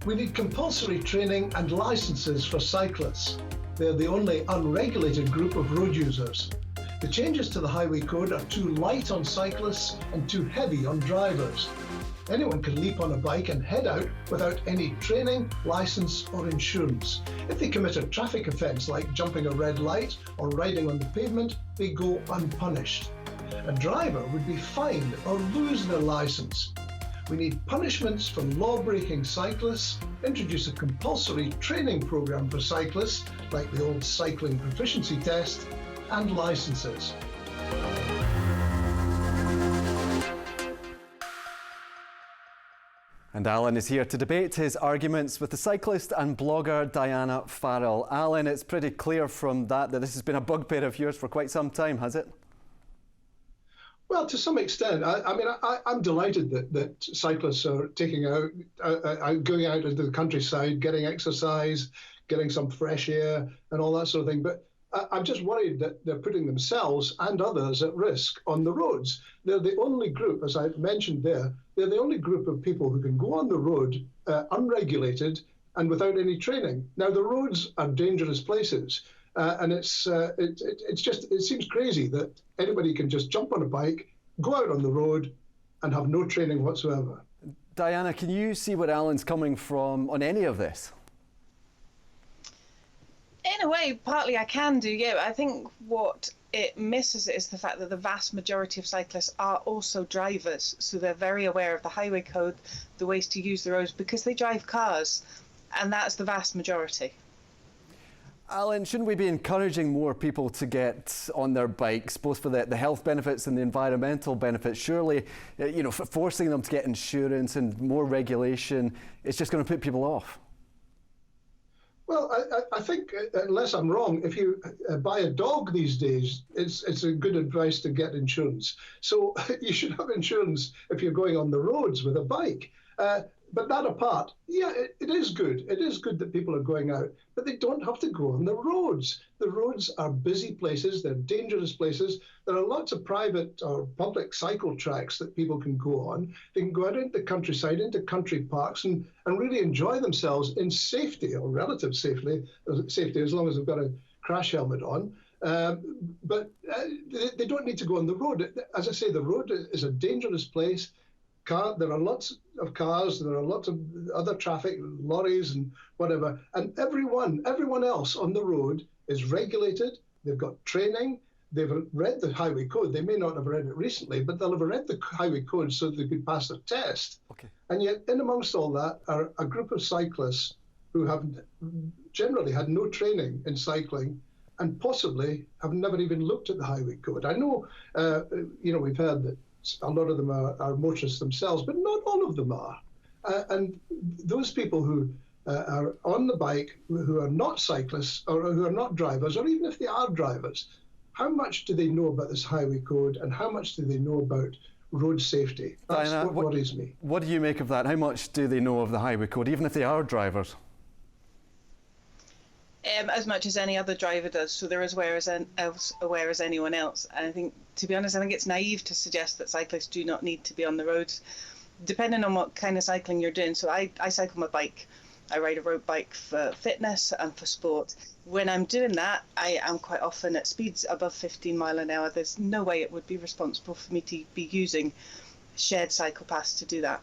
We need compulsory training and licences for cyclists. They're the only unregulated group of road users. The changes to the Highway Code are too light on cyclists and too heavy on drivers. Anyone can leap on a bike and head out without any training, licence or insurance. If they commit a traffic offence like jumping a red light or riding on the pavement, they go unpunished. A driver would be fined or lose their licence. We need punishments for law-breaking cyclists, introduce a compulsory training programme for cyclists, like the old cycling proficiency test, and licences. And Alan is here to debate his arguments with the cyclist and blogger Diana Farrell. Alan, it's pretty clear from that this has been a bugbear of yours for quite some time, has it? Well, to some extent. I'm delighted that cyclists are going out into the countryside, getting exercise, getting some fresh air and all that sort of thing. But I'm just worried that they're putting themselves and others at risk on the roads. They're the only group, as I mentioned there, they're the only group of people who can go on the road unregulated and without any training. Now, the roads are dangerous places. And it seems crazy that anybody can just jump on a bike, go out on the road and have no training whatsoever. Diana, can you see where Alan's coming from on any of this? In a way, partly I can do, yeah. I think what it misses is the fact that the vast majority of cyclists are also drivers. So they're very aware of the highway code, the ways to use the roads, because they drive cars. And that's the vast majority. Alan, shouldn't we be encouraging more people to get on their bikes, both for the health benefits and the environmental benefits? Surely, forcing them to get insurance and more regulation is just going to put people off. Well, I think, unless I'm wrong, if you buy a dog these days, it's a good advice to get insurance. So you should have insurance if you're going on the roads with a bike. But that apart, yeah, it is good. It is good that people are going out, but they don't have to go on the roads. The roads are busy places. They're dangerous places. There are lots of private or public cycle tracks that people can go on. They can go out into the countryside, into country parks, and really enjoy themselves in safety or relative safety, as long as they've got a crash helmet on. But they don't need to go on the road. As I say, the road is a dangerous place. There are lots of cars, there are lots of other traffic, lorries and whatever, and everyone else on the road is regulated, they've got training, they've read the highway code. They may not have read it recently, but they'll have read the highway code so they could pass their test. Okay. And yet, in amongst all that are a group of cyclists who have generally had no training in cycling and possibly have never even looked at the highway code. I know, we've heard that a lot of them are motorists themselves, but not all of them are. And those people who are on the bike, who are not cyclists or who are not drivers, or even if they are drivers, how much do they know about this highway code and how much do they know about road safety? That's Diana, what worries me. What do you make of that? How much do they know of the highway code, even if they are drivers? As much as any other driver does, so they're as aware as anyone else. And I think, to be honest, I think it's naive to suggest that cyclists do not need to be on the roads, depending on what kind of cycling you're doing. So I cycle my bike. I ride a road bike for fitness and for sport. When I'm doing that, I am quite often at speeds above 15 miles an hour. There's no way it would be responsible for me to be using shared cycle paths to do that.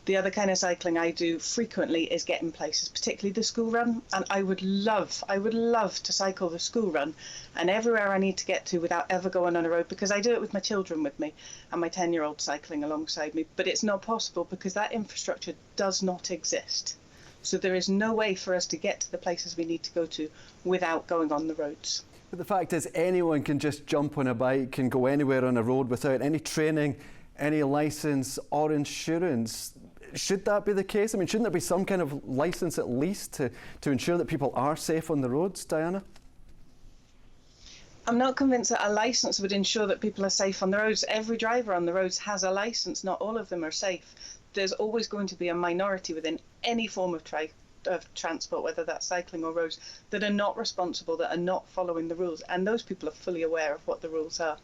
The other kind of cycling I do frequently is getting places, particularly the school run. And I would love to cycle the school run and everywhere I need to get to without ever going on a road, because I do it with my children with me and my 10-year-old cycling alongside me. But it's not possible because that infrastructure does not exist. So there is no way for us to get to the places we need to go to without going on the roads. But the fact is, anyone can just jump on a bike and go anywhere on a road without any training, any licence or insurance. Should that be the case? I mean, shouldn't there be some kind of licence at least to ensure that people are safe on the roads, Diana? I'm not convinced that a licence would ensure that people are safe on the roads. Every driver on the roads has a licence. Not all of them are safe. There's always going to be a minority within any form of transport, whether that's cycling or roads, that are not responsible, that are not following the rules. And those people are fully aware of what the rules are.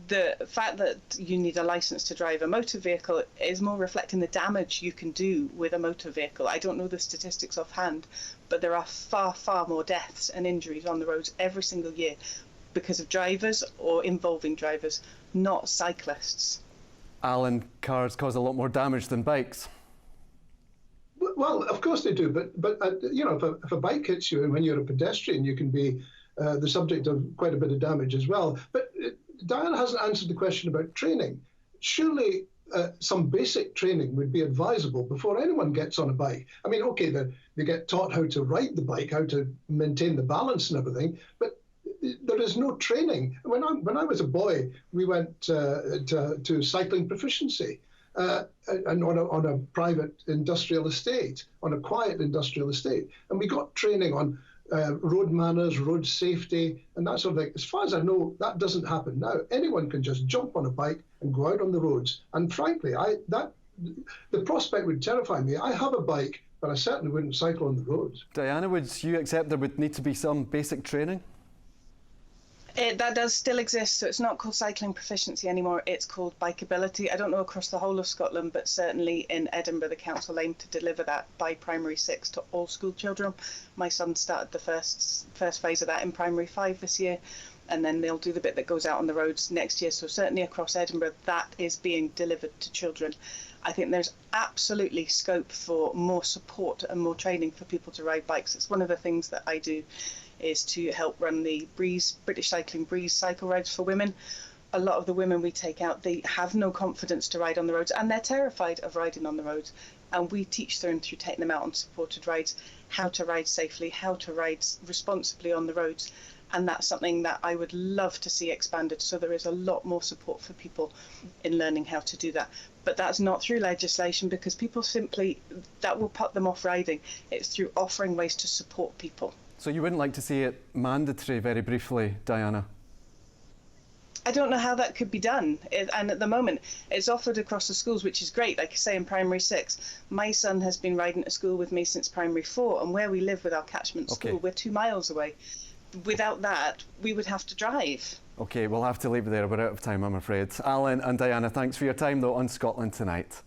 The fact that you need a license to drive a motor vehicle is more reflecting the damage you can do with a motor vehicle. I don't know the statistics offhand, but there are far, far more deaths and injuries on the roads every single year because of drivers or involving drivers, not cyclists. Alan, cars cause a lot more damage than bikes. Well, of course they do, but you know, if a bike hits you and when you're a pedestrian, you can be the subject of quite a bit of damage as well. But Diana hasn't answered the question about training. Surely some basic training would be advisable before anyone gets on a bike. I mean, okay, they get taught how to ride the bike, how to maintain the balance and everything, but there is no training. When I was a boy, we went to cycling proficiency. And on a private industrial estate, on a quiet industrial estate. And we got training on road manners, road safety, and that sort of thing. As far as I know, that doesn't happen now. Anyone can just jump on a bike and go out on the roads. And frankly, the prospect would terrify me. I have a bike, but I certainly wouldn't cycle on the roads. Diana, would you accept there would need to be some basic training? That does still exist, so it's not called cycling proficiency anymore, it's called bikeability. I don't know across the whole of Scotland, but certainly in Edinburgh the council aim to deliver that by primary 6 to all school children. My son started the first phase of that in primary 5 this year, and then they'll do the bit that goes out on the roads next year. So certainly across Edinburgh that is being delivered to children. I think there's absolutely scope for more support and more training for people to ride bikes. It's one of the things that I do, is to help run the British Cycling Breeze cycle rides for women. A lot of the women we take out, they have no confidence to ride on the roads and they're terrified of riding on the roads. And we teach them through taking them out on supported rides, how to ride safely, how to ride responsibly on the roads. And that's something that I would love to see expanded. So there is a lot more support for people in learning how to do that. But that's not through legislation, because people simply, that will put them off riding. It's through offering ways to support people. So you wouldn't like to see it mandatory, very briefly, Diana? I don't know how that could be done. And at the moment, it's offered across the schools, which is great. Like I say, in primary 6, my son has been riding to school with me since primary 4. And where we live with our catchment school, we're 2 miles away. Without that, we would have to drive. OK, we'll have to leave it there. We're out of time, I'm afraid. Alan and Diana, thanks for your time, though, on Scotland Tonight.